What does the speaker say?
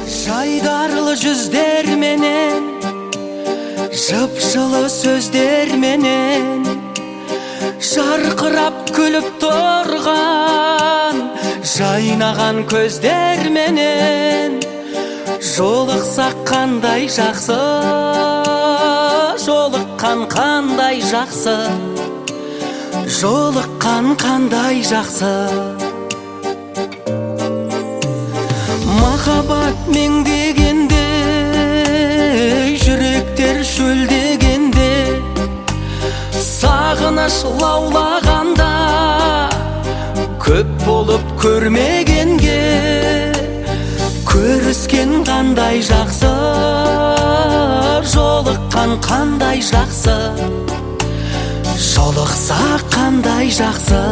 Жайдарлы жүздерменен, жып-жылы сөздерменен, жарқырап күліп тұрған жайнаған көздерменен, жолықсақ қандай жақсы, жолыққан қандай жақсы, жолыққан қандай жақсы. Махаббат меңдегенде, жүректер шөлдегенде, сағыныш лаулағанда, көп болып көрмегенге, көріскен қандай жақсы, жолыққан қандай жақсы, жолықса қандай жақсы.